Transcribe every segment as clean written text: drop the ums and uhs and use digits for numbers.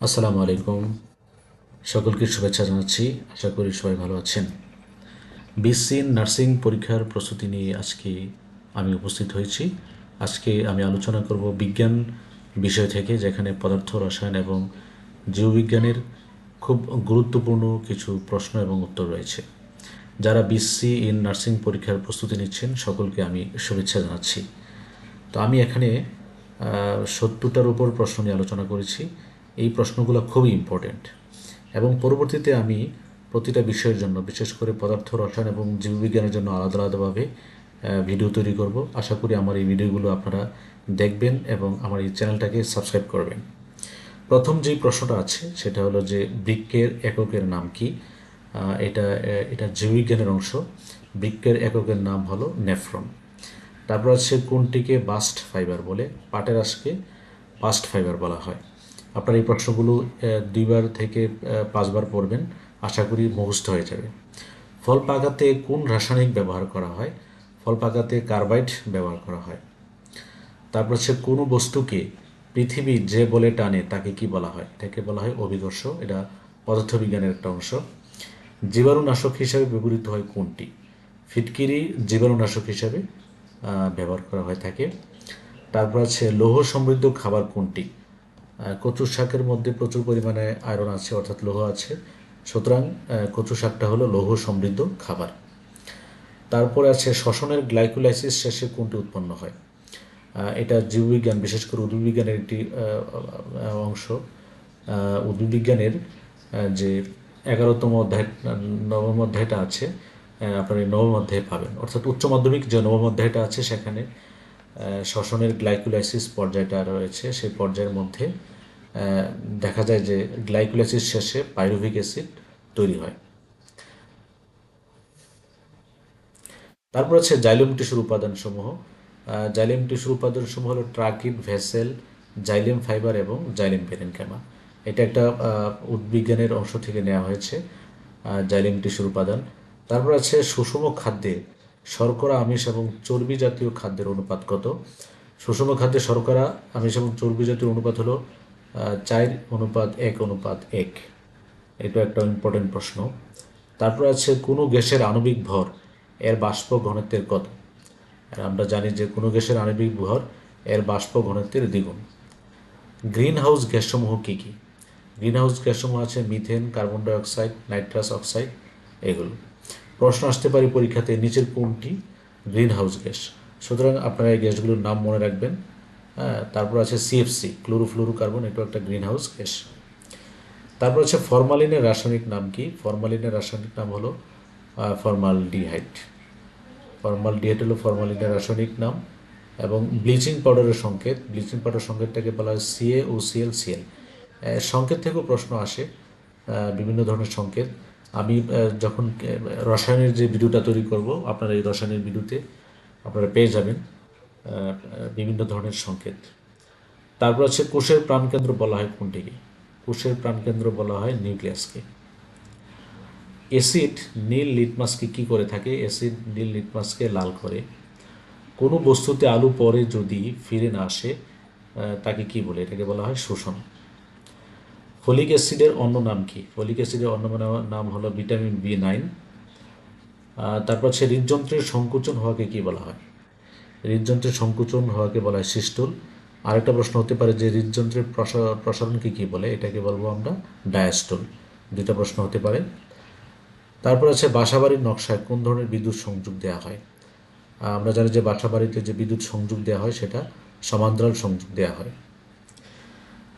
আসসালামু আলাইকুম। সকলকে শুভেচ্ছা জানাচ্ছি। আশা করি সবাই ভালো আছেন। বিএসসি নার্সিং পরীক্ষার প্রস্তুতি নিয়ে আজকে আমি উপস্থিত হয়েছি। আজকে আমি আলোচনা করব বিজ্ঞান বিষয় থেকে, যেখানে পদার্থ রসায়ন এবং জীববিজ্ঞানের খুব গুরুত্বপূর্ণ কিছু প্রশ্ন এবং উত্তর রয়েছে। যারা বিএসসি ইন নার্সিং পরীক্ষার প্রস্তুতি নিচ্ছেন সকলকে আমি শুভেচ্ছা জানাচ্ছি। তো আমি এখানে 70টার উপর প্রশ্ন নিয়ে আলোচনা করেছি। এই প্রশ্নগুলো খুবই ইম্পর্ট্যান্ট এবং পরবর্তীতে আমি প্রতিটা বিষয়ের জন্য, বিশেষ করে পদার্থ রসায়ন এবং জীববিজ্ঞানের জন্য আলাদা আলাদাভাবে ভিডিও তৈরি করব। আশা করি আমার এই ভিডিওগুলো আপনারা দেখবেন এবং আমার এই চ্যানেলটাকে সাবস্ক্রাইব করবেন। প্রথম যেই প্রশ্নটা আছে সেটা হলো যে বৃক্কের এককের নাম কি। এটা এটা জীববিজ্ঞানের অংশ। বৃক্কের এককের নাম হলো নেফ্রন। তারপর আছে কোনটিকে বাস্ট ফাইবার বলে। পাটের আঁশকে বাস্ট ফাইবার বলা হয়। আপনার এই প্রশ্নগুলো 2বার থেকে 5বার পড়বেন, আশা করি মুখস্থ হয়ে যাবে। ফল পাকাতে কোন রাসায়নিক ব্যবহার করা হয়? ফল পাকাতে কার্বাইড ব্যবহার করা হয়। তারপর হচ্ছে কোনো বস্তুকে পৃথিবী যে বলে টানে তাকে কি বলা হয়? এটাকে বলা হয় অভিকর্ষ। এটা পদার্থবিজ্ঞানের একটা অংশ। জীবাণুনাশক হিসাবে ব্যবহৃত হয় কোনটি? ফিটকিরি জীবাণুনাশক হিসাবে ব্যবহার করা হয়ে থাকে। তারপর আছে লৌহ সমৃদ্ধ খাবার কোনটি? কচু শাকের মধ্যে প্রচুর পরিমাণে আয়রন আছে, অর্থাৎ লৌহ আছে, সুতরাং কচু শাকটা হলো লৌহ সমৃদ্ধ খাবার। তারপরে আছে শ্বসনের গ্লাইকোলাইসিস শেষে কোনটি উৎপন্ন হয়? এটা জীববিজ্ঞান, বিশেষ করে উদ্ভিদবিজ্ঞানের একটি অংশ। উদ্ভিদবিজ্ঞানের যে 11তম অধ্যায়, নবম অধ্যায়টা আছে, আপনার এই নবম অধ্যায়ে পাবেন, অর্থাৎ উচ্চ মাধ্যমিক যে নবম অধ্যায়টা আছে সেখানে শ্বসনের গ্লাইকোলাইসিস পর্যায়টা রয়েছে। সেই পর্যায়ের মধ্যে দেখা যায় যে গ্লাইকোলাইসিস শেষে পাইরুভিক অ্যাসিড তৈরি হয়। তারপর আছে জাইলেম টিস্যুর উপাদানসমূহ। জাইলেম টিস্যুর উপাদানসমূহ হলো ট্রাকিড, ভেসেল, জাইলেম ফাইবার এবং জাইলেম প্যারেনকাইমা। এটা একটা উদ্ভিজ্ঞানের অংশ থেকে নেওয়া হয়েছে, জাইলেম টিস্যুর উপাদান। তারপর আছে সুষম খাদ্যে শর্করা, আমিষ এবং চর্বি জাতীয় খাদ্যের অনুপাত কত? সুষম খাদ্যে শর্করা, আমিষ এবং চর্বি জাতীয় অনুপাত হলো 4:1:1। এটা একটা ইম্পর্টেন্ট প্রশ্ন। তারপর আছে কোনো গ্যাসের আণবিক ভর এর বাষ্প ঘনত্বের কত? আর আমরা জানি যে কোনো গ্যাসের আণবিক ভর এর বাষ্প ঘনত্বের দ্বিগুণ। গ্রিন হাউস গ্যাসসমূহ কী কী? গ্রিন হাউস গ্যাসসমূহ আছে methane, carbon dioxide, nitrous oxide, এগুলো। প্রশ্ন আসতে পারে পরীক্ষাতে নিচের কোনটি গ্রিন হাউস গ্যাস? সুতরাং আপনারা এই গ্যাসগুলোর নাম মনে রাখবেন। হ্যাঁ, তারপর আছে সিএফসি, ক্লোরোফ্লোরোকার্বন, এটা একটা গ্রিন হাউস গ্যাস। তারপর হচ্ছে ফরমালিনের রাসায়নিক নাম কি? ফরমালিনের রাসায়নিক নাম হলো ফরমালডিহাইড। ফরমালডিহাইড হলো ফরমালিনের রাসায়নিক নাম। এবং ব্লিচিং পাউডারের সংকেত, ব্লিচিং পাউডার সংকেতটাকে বলা হয় CaOCl Cl। সংকেত থেকেও প্রশ্ন আসে, বিভিন্ন ধরনের সংকেত। আমি যখন রসায়নের যে ভিডিওটা তৈরি করব, আপনারা এই রসায়নের ভিডিওতে আপনারা পেয়ে যাবেন বিভিন্ন ধরনের সংকেত। তারপর হচ্ছে কোষের প্রাণকেন্দ্র বলা হয় কোনটিকে? কোষের প্রাণকেন্দ্র বলা হয় নিউক্লিয়াসকে। অ্যাসিড নীল লিটমাসকে কী করে থাকে? অ্যাসিড নীল লিটমাসকে লাল করে। কোনো বস্তুতে আলো পরে যদি ফিরে না আসে তাকে কি বলে? এটাকে বলা হয় শোষণ। ফলিক অ্যাসিডের অন্য নাম কি? ফলিক অ্যাসিডের অন্য নাম হলো ভিটামিন B9। তারপর হচ্ছে হৃদযন্ত্রের সংকোচন হওয়াকে কি বলা হয়? হৃদযন্ত্রের সংকোচন হওয়াকে বলা হয় সিস্টোল। আরেকটা প্রশ্ন হতে পারে যে হৃদযন্ত্রের প্রসারণকে কী বলে? এটাকে বলবো আমরা ডায়াস্টোল। দুইটা প্রশ্ন হতে পারে। তারপর আছে বাসাবাড়ির নকশায় কোন ধরনের বিদ্যুৎ সংযোগ দেওয়া হয়? আমরা জানি যে বাসাবাড়িতে যে বিদ্যুৎ সংযোগ দেওয়া হয় সেটা সমান্তরাল সংযোগ দেওয়া হয়।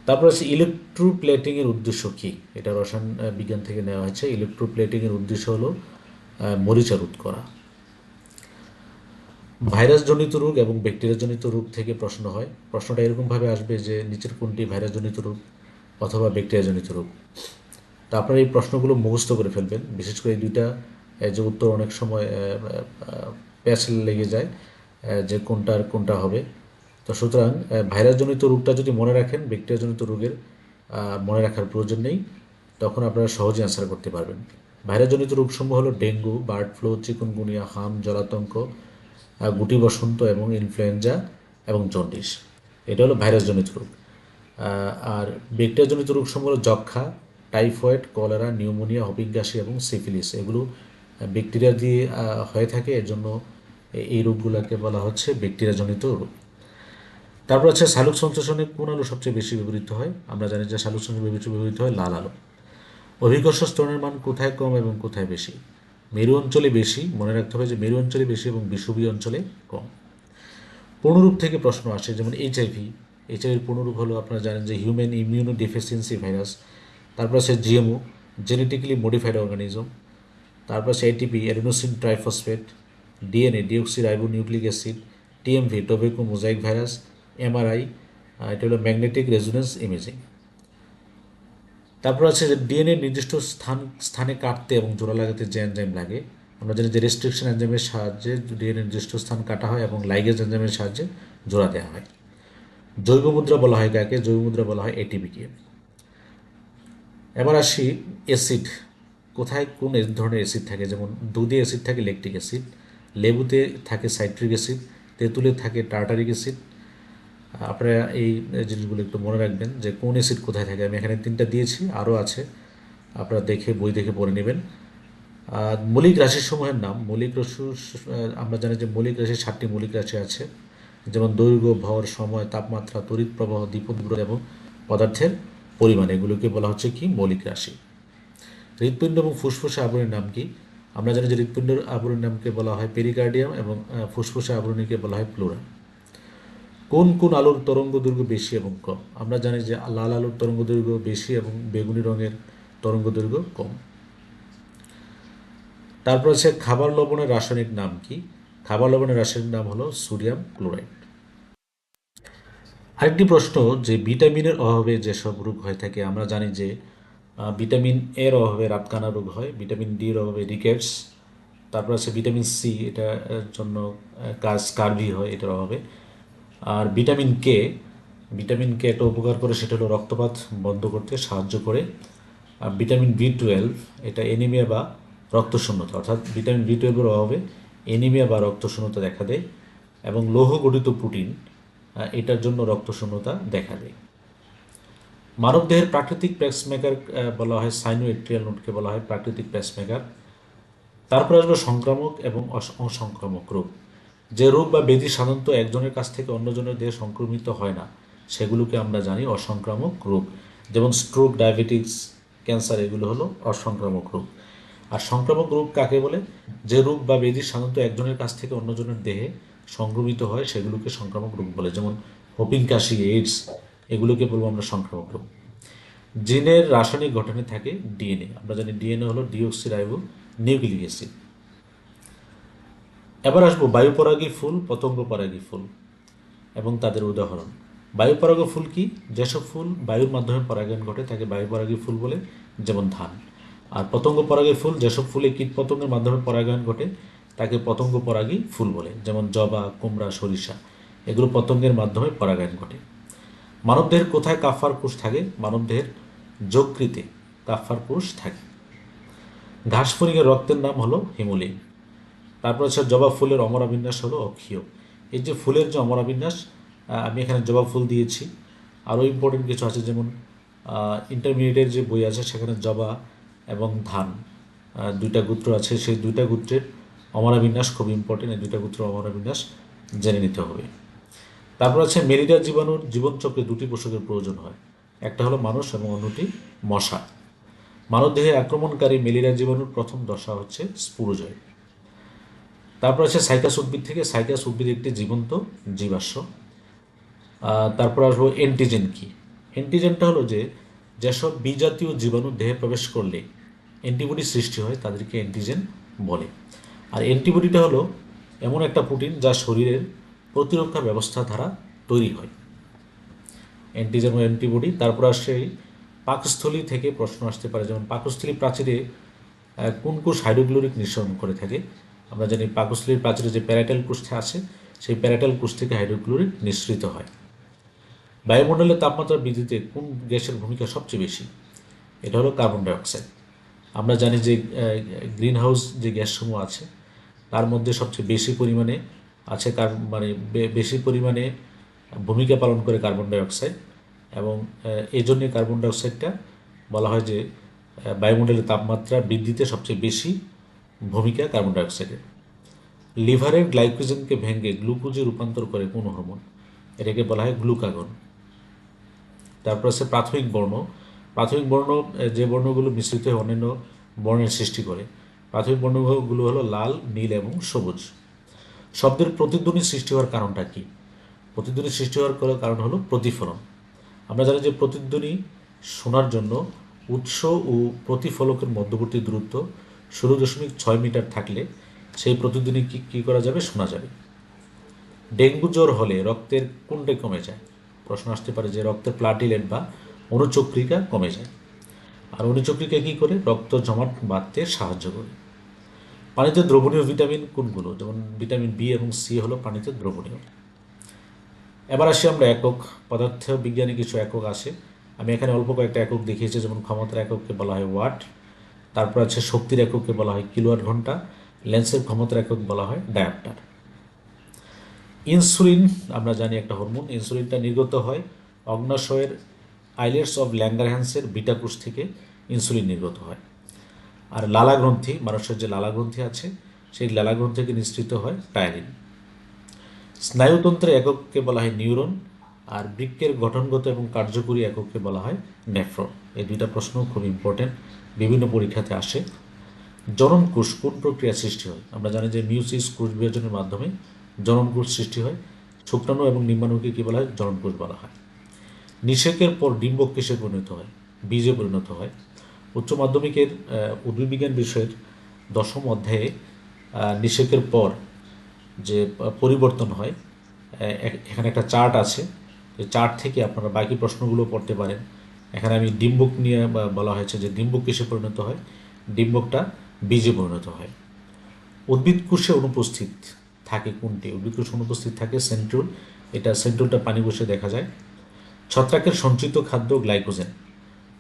তারপর আছে ইলেকট্রোপ্লেটিংয়ের উদ্দেশ্য কী? এটা রসায়ন বিজ্ঞান থেকে নেওয়া হয়েছে। ইলেকট্রোপ্লেটিংয়ের উদ্দেশ্য হলো মরিচা রোধ করা। ভাইরাসজনিত রোগ এবং ব্যাকটেরিয়াজনিত রোগ থেকে প্রশ্ন হয়। প্রশ্নটা এরকমভাবে আসবে যে নিচের কোনটি ভাইরাসজনিত রোগ অথবা ব্যাকটেরিয়াজনিত রোগ? তো আপনারা এই প্রশ্নগুলো মুখস্থ করে ফেলবেন, বিশেষ করে এই দুইটা যে উত্তর অনেক সময় প্যাচ লেগে যায় যে কোনটার কোনটা হবে। তো সুতরাং ভাইরাসজনিত রোগটা যদি মনে রাখেন, ব্যাকটেরিয়াজনিত রোগের মনে রাখার প্রয়োজন নেই, তখন আপনারা সহজে অ্যান্সার করতে পারবেন। ভাইরাসজনিত রোগসমূহ হলো ডেঙ্গু, বার্ড ফ্লু, চিকুনগুনিয়া, হাম, জলাতঙ্ক, গুটি বসন্ত এবং ইনফ্লুয়েঞ্জা এবং জন্ডিস। এটা হলো ভাইরাসজনিত রোগ। আর ব্যাকটেরিয়াজনিত রোগসমূহ হলো যক্ষ্মা, টাইফয়েড, কলেরা, নিউমোনিয়া, হপিং কাশি এবং সিফিলিস। এগুলো ব্যাকটেরিয়া দিয়ে হয়ে থাকে, এর জন্য এই রোগগুলোকে বলা হচ্ছে ব্যাকটেরিয়াজনিত রোগ। তারপর আছে শালুক সংশ্লেষণে কোন আলু সবচেয়ে বেশি ব্যবহৃত হয়? আমরা জানি যে শালুক সংশ্লেষণে বেশি ব্যবহৃত হয় লাল আলু। অভিকর্ষ স্তরণের মান কোথায় কম এবং কোথায় বেশি? মেরু অঞ্চলে বেশি, মনে রাখতে হবে যে মেরু অঞ্চলে বেশি এবং বিষুবীয় অঞ্চলে কম। পূর্ণরূপ থেকে প্রশ্ন আসে, যেমন এইচআইভির পূর্ণরূপ হলো আপনারা জানেন যে হিউম্যান ইমিউনো ডেফিসিয়েন্সি ভাইরাস। তারপর আছে জিএমও, জেনেটিক্যালি মডিফাইড অর্গানিজম। তারপর আছে ATP, adenosine triphosphate. DNA, deoxy ribo nucleic acid. TMV, tobacco mosaic virus. MRI, এটা হলো ম্যাগনেটিক রেজোনেন্স ইমেজিং। তারপর আছে যে ডিএনএ নির্দিষ্ট স্থানে কাটতে এবং জোড়া লাগাতে যে এনজাইম লাগে, আমরা জানি যে রেস্ট্রিকশন এনজাইমের সাহায্যে ডিএনএ নির্দিষ্ট স্থান কাটা হয় এবং লাইগেজ এনজাইমের সাহায্যে জোড়া দেওয়া হয়। জৈব মুদ্রা বলা হয় কাকে? জৈব মুদ্রা বলা হয় এটিপিকে। এবার আসি অ্যাসিড। কোথায় কোন ধরনের অ্যাসিড থাকে? যেমন দুধে অ্যাসিড থাকে ল্যাকটিক অ্যাসিড, লেবুতে থাকে সাইট্রিক অ্যাসিড, তেঁতুলে থাকে টার্টারিক অ্যাসিড। আপনারা এই জিনিসগুলো একটু মনে রাখবেন যে কোন অ্যাসিড কোথায় থাকে। আমি এখানে 3টা দিয়েছি, আরও আছে, আপনারা বই দেখে পড়ে নেবেন। মৌলিক রাশিসমূহের নাম। মৌলিক রাশি, আমরা জানি যে মৌলিক রাশি 7টি মৌলিক রাশি আছে, যেমন দৈর্ঘ্য, ভর, সময়, তাপমাত্রা, তড়িৎ প্রবাহ, দ্বিপদ এবং পদার্থের পরিমাণ। এগুলোকে বলা হচ্ছে কি? মৌলিক রাশি। হৃৎপিণ্ড এবং ফুসফুসের আবরণীর নাম কি? আমরা জানি যে হৃৎপিণ্ডের আবরণীর নামকে বলা হয় পেরিকার্ডিয়াম এবং ফুসফুসের আবরণীকে বলা হয় প্লুরা। কোন কোন আলোর তরঙ্গ দৈর্ঘ্য বেশি এবং কম? আমরা জানি যে লাল আলোর তরঙ্গ দৈর্ঘ্য বেশি এবং বেগুনি রঙের তরঙ্গ দৈর্ঘ্য কম। তারপর আছে খাবার লবণের রাসায়নিক নাম কি? খাবার লবণের রাসায়নিক নাম হলো সোডিয়াম ক্লোরাইড। আরেকটি প্রশ্ন, যে ভিটামিনের অভাবে যেসব রোগ হয়ে থাকে, আমরা জানি যে ভিটামিন এর অভাবে রাতকানা রোগ হয়, ভিটামিন ডির অভাবে রিকেটস। তারপর আছে ভিটামিন সি, এটার জন্য স্কারভি হয় এটার অভাবে। আর ভিটামিন কে একটা উপকার করে, সেটা হলো রক্তপাত বন্ধ করতে সাহায্য করে। আর ভিটামিন বি 12, এটা এনিমিয়া বা রক্তশূন্যতা, অর্থাৎ ভিটামিন বি 12-এর অভাবে এনিমিয়া বা রক্তশূন্যতা দেখা দেয়। এবং লৌহ গঠিত প্রোটিন, এটার জন্য রক্তশূন্যতা দেখা দেয়। মানবদেহের প্রাকৃতিক পেসমেকার বলা হয় সাইনোএট্রিয়াল নোডকে বলা হয় প্রাকৃতিক পেসমেকার। তারপর আসবে সংক্রামক এবং অসংক্রামক রোগ। যে রোগ বা ব্যাধি সাধারণত একজনের কাছ থেকে অন্যজনের দেহে সংক্রমিত হয় না, সেগুলোকে আমরা জানি অসংক্রামক রোগ। যেমন স্ট্রোক, ডায়াবেটিস, ক্যান্সার, এগুলো হলো অসংক্রামক রোগ। আর সংক্রামক রোগ কাকে বলে? যে রোগ বা ব্যাধি সাধারণত একজনের কাছ থেকে অন্যজনের দেহে সংক্রমিত হয়, সেগুলোকে সংক্রামক রোগ বলে। যেমন হোপিং কাশি, এইডস, এগুলোকে বলবো আমরা সংক্রামক রোগ। জিনের রাসায়নিক গঠনে থাকে ডিএনএ। আমরা জানি ডিএনএ হলো ডিঅক্সি রাইবো নিউক্লিক অ্যাসিড। এবার আসবো বায়ুপরাগী ফুল, পতঙ্গ পরাগী ফুল এবং তাদের উদাহরণ। বায়ুপরাগী ফুল কি? যেসব ফুল বায়ুর মাধ্যমে পরাগায়ন ঘটে তাকে বায়ুপরাগী ফুল বলে, যেমন ধান। আর পতঙ্গ পরাগী ফুল, যেসব ফুলে কীট পতঙ্গের মাধ্যমে পরাগায়ন ঘটে তাকে পতঙ্গ পরাগী ফুল বলে, যেমন জবা, কুমড়া, সরিষা, এগুলো পতঙ্গের মাধ্যমে পরাগায়ন ঘটে। মানবদেহের কোথায় কাফার কোষ থাকে? মানবদেহের যকৃতে কাফার কোষ থাকে। ঘাস ফড়িংয়ের রক্তের নাম হলো হিমোলিন। তারপর হচ্ছে জবা ফুলের অমরাবিন্যাস হলো অক্ষীয়। এই যে ফুলের যে অমরাবিন্যাস, আমি এখানে জবা ফুল দিয়েছি। আরও ইম্পর্টেন্ট কিছু আছে, যেমন ইন্টারমিডিয়েটের যে বই আছে সেখানে জবা এবং ধান, 2টা গোত্র আছে, সেই 2টা গোত্রের অমরাবিন্যাস খুব ইম্পর্টেন্ট। এই 2টা গোত্রের অমরাবিন্যাস জেনে নিতে হবে। তারপর আছে ম্যালেরিয়া জীবাণুর জীবনচক্রে 2টি পোষকের প্রয়োজন হয়, একটা হলো মানুষ এবং অন্যটি মশা। মানবদেহে আক্রমণকারী ম্যালেরিয়া জীবাণুর প্রথম দশা হচ্ছে স্পুরোজয়। তারপর আছে সাইকাস উদ্ভিদ থেকে। সাইকাস উদ্ভিদ একটি জীবন্ত জীবাশ্ম। তারপর আসবো অ্যান্টিজেন কি? অ্যান্টিজেনটা হলো যে যেসব বিজাতীয় জীবাণু দেহে প্রবেশ করলে অ্যান্টিবডি সৃষ্টি হয় তাদেরকে অ্যান্টিজেন বলে। আর অ্যান্টিবডিটা হলো এমন একটা প্রোটিন যা শরীরের প্রতিরক্ষা ব্যবস্থা দ্বারা তৈরি হয়, অ্যান্টিজেন ও অ্যান্টিবডি। তারপর আসে পাকস্থলী থেকে প্রশ্ন আসতে পারে, যেমন পাকস্থলী প্রাচীরে কোন কোষ হাইড্রোক্লোরিক নিঃসরণ করে থাকে? আমরা জানি পাকস্থলীর প্রাচীরে যে প্যারাটাল কোষটা আছে, সেই প্যারাটাল কোষ থেকে হাইড্রোক্লোরিক নিঃসৃত হয়। বায়ুমণ্ডলের তাপমাত্রা বৃদ্ধিতে কোন গ্যাসের ভূমিকা সবচেয়ে বেশি? এটা হলো কার্বন ডাইঅক্সাইড। আমরা জানি যে গ্রিন হাউস যে গ্যাসসমূহ আছে তার মধ্যে সবচেয়ে বেশি পরিমাণে আছে বেশি পরিমাণে ভূমিকা পালন করে কার্বন ডাইঅক্সাইড। এবং এই জন্যে কার্বন ডাইঅক্সাইডটা বলা হয় যে বায়ুমণ্ডলের তাপমাত্রা বৃদ্ধিতে সবচেয়ে বেশি ভূমিকা কার্বন ডাইঅক্সাইডের। লিভারের গ্লাইকোজেনকে ভেঙে গ্লুকোজে রূপান্তর করে কোন হরমোন? এটাকে বলা হয় গ্লুকাগন। তারপর আছে প্রাথমিক বর্ণ। প্রাথমিক বর্ণ যে বর্ণগুলো মিশ্রিত হয়ে অন্যান্য বর্ণের সৃষ্টি করে। প্রাথমিক বর্ণগুলো হলো লাল, নীল এবং সবুজ। শব্দের প্রতিধ্বনি সৃষ্টি হওয়ার কারণটা কি? প্রতিধ্বনি সৃষ্টি হওয়ার কারণ হলো প্রতিফলন। আমরা জানি যে প্রতিধ্বনি শোনার জন্য উৎস ও প্রতিফলকের মধ্যবর্তী দূরত্ব 16.6 মিটার থাকলে সেই প্রতিধ্বনি কী করা যাবে? শোনা যাবে। ডেঙ্গু জ্বর হলে রক্তের কোনটা কমে যায়? প্রশ্ন আসতে পারে যে রক্তের প্লাটিলেট বা অনুচক্রিকা কমে যায়। আর অনুচক্রিকা কী করে? রক্ত জমাট বাঁধতে সাহায্য করে। পানিতে দ্রবণীয় ভিটামিন কোনগুলো? যেমন ভিটামিন বি এবং সি হলো পানিতে দ্রবণীয়। এবার আসি আমরা একক। পদার্থ বিজ্ঞানে কিছু একক আসে। আমি এখানে অল্প কয়েকটা একক দেখিয়েছি, যেমন ক্ষমতার একককে বলা হয় ওয়াট, তারপর আছে শক্তির একককে বলা হয় কিলোওয়াট ঘন্টা, লেন্সের ক্ষমতার একক বলা হয় ডায়াপ্টার। ইনসুলিন আমরা জানি একটা হরমোন। ইনসুলিনটা নির্গত হয় অগ্নাশয়ের আইলেটস অফ ল্যাঙ্গারহ্যান্সের বিটা কোষ থেকে ইনসুলিন নির্গত হয়। আর লালা গ্রন্থি, মানুষের যে লালা গ্রন্থি আছে সেই লালা গ্রন্থি থেকে নিঃসৃত হয় টায়ারিন। স্নায়ুতন্ত্রের একককে বলা হয় নিউরন, আর বৃক্কের গঠনগত এবং কার্যকরী একককে বলা হয় নেফ্রন। এই দুইটা প্রশ্ন খুব ইম্পর্টেন্ট, বিভিন্ন পরীক্ষাতে আসে। জননকোষ কোন প্রক্রিয়া সৃষ্টি হয়? আমরা জানি যে মিউসিস কোষ বিভাজনের মাধ্যমে জননকোষ সৃষ্টি হয়। শুক্রাণু এবং নিম্বাণুকে কী বলা হয়? জননকোষ বলা হয়। নিষেকের পর ডিম্বক কিসে পরিণত হয়? বীজে পরিণত হয়। উচ্চ মাধ্যমিকের উদ্ভিদবিজ্ঞান বিষয়ের 10ম অধ্যায়ে নিষেকের পর যে পরিবর্তন হয়, এখানে একটা চার্ট আছে। এই চার্ট থেকে আপনারা বাকি প্রশ্নগুলো পড়তে পারেন। এখানে আমি ডিম্বক নিয়ে বলা হয়েছে যে ডিম্বক কিসে পরিণত হয়? ডিম্বকটা বীজে পরিণত হয়। উদ্ভিদ কোষে অনুপস্থিত থাকে কোনটি? উদ্ভিদ কোষে অনুপস্থিত থাকে সেন্ট্রিওল। এটা সেন্ট্রিওলটা পানি কোষে দেখা যায়। ছত্রাকের সঞ্চিত খাদ্য গ্লাইকোজেন।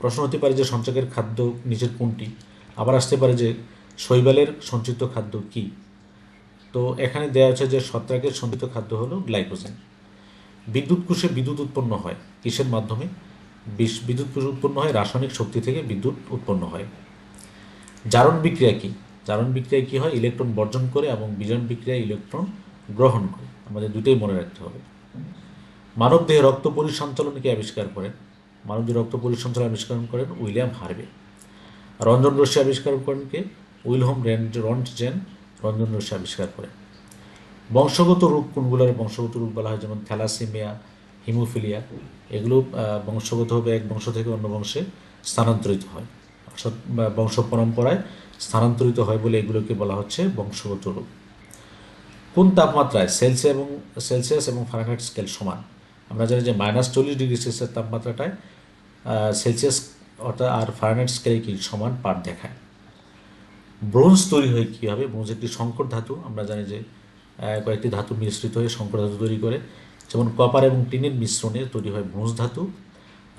প্রশ্ন হতে পারে যে ছত্রাকের খাদ্য নিচের কোনটি? আবার আসতে পারে যে শৈবালের সঞ্চিত খাদ্য কি? তো এখানে দেওয়া আছে যে ছত্রাকের সঞ্চিত খাদ্য হলো গ্লাইকোজেন। বিদ্যুৎ কোষে বিদ্যুৎ উৎপন্ন হয় কিসের মাধ্যমে? বিদ্যুৎ কোষ উৎপন্ন হয় রাসায়নিক শক্তি থেকে বিদ্যুৎ উৎপন্ন হয়। জারণ বিক্রিয়া কি? জারণ বিক্রিয়া কী হয়? ইলেকট্রন বর্জন করে এবং বিজন বিক্রিয়ায় ইলেকট্রন গ্রহণ করে। আমাদের দুটোই মনে রাখতে হবে। মানবদেহে রক্ত পরিসঞ্চালনকে আবিষ্কার করেন? মানবদেহে রক্ত পরিসঞ্চালন আবিষ্কার করেন উইলিয়াম হার্ভে। রঞ্জন রশ্মি আবিষ্কার করেন কে? উইলহেম রন্টজেন রঞ্জন রশ্মি আবিষ্কার করেন। বংশগত রোগ কোনগুলোর বংশগত রোগ বলা হয়? যেমন থ্যালাসেমিয়া, হিমোফিলিয়া। এগুলো বংশগতভাবে এক বংশ থেকে অন্য বংশে স্থানান্তরিত হয়, অর্থাৎ বংশ পরম্পরায় স্থানান্তরিত হয় বলে এগুলোকে বলা হচ্ছে বংশগত রোগ। কোন তাপমাত্রায় সেলসিয়াস এবং ফারেনহাইট স্কেল সমান? আমরা জানি যে -40°C তাপমাত্রাটায় সেলসিয়াস অর্থাৎ আর ফারেনহাইট স্কেলে কি সমান পাঠ দেখায়। ব্রোঞ্জ তৈরি হয় কীভাবে? ব্রোঞ্জ একটি সংকর ধাতু। আমরা জানি যে কয়েকটি ধাতু মিশ্রিত হয়ে সংকর ধাতু তৈরি করে, যেমন কপার এবং টিনের মিশ্রণে তৈরি হয় ব্রোঞ্জ ধাতু।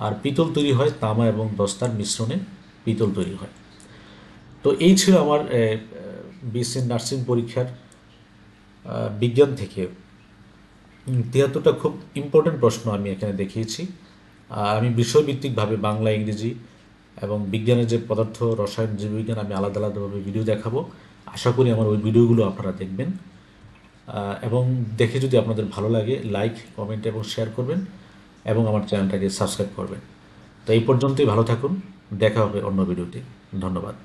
আর পিতল তৈরি হয় তামা এবং দস্তার মিশ্রণে পিতল তৈরি হয়। তো এই ছিল আমার বিএসসি নার্সিং পরীক্ষার বিজ্ঞান থেকে 73টা খুব ইম্পর্টেন্ট প্রশ্ন আমি এখানে দেখিয়েছি। আর আমি বিষয়ভিত্তিকভাবে বাংলা, ইংরেজি এবং বিজ্ঞানের যে পদার্থ, রসায়ন, জীববিজ্ঞান আমি আলাদা আলাদাভাবে ভিডিও দেখাবো। আশা করি আমার ওই ভিডিওগুলো আপনারা দেখবেন এবং দেখে যদি আপনাদের ভালো লাগে লাইক, কমেন্ট এবং শেয়ার করবেন এবং আমার চ্যানেলটাকে সাবস্ক্রাইব করবেন। তো এই পর্যন্তই, ভালো থাকুন, দেখা হবে অন্য ভিডিওতে। ধন্যবাদ।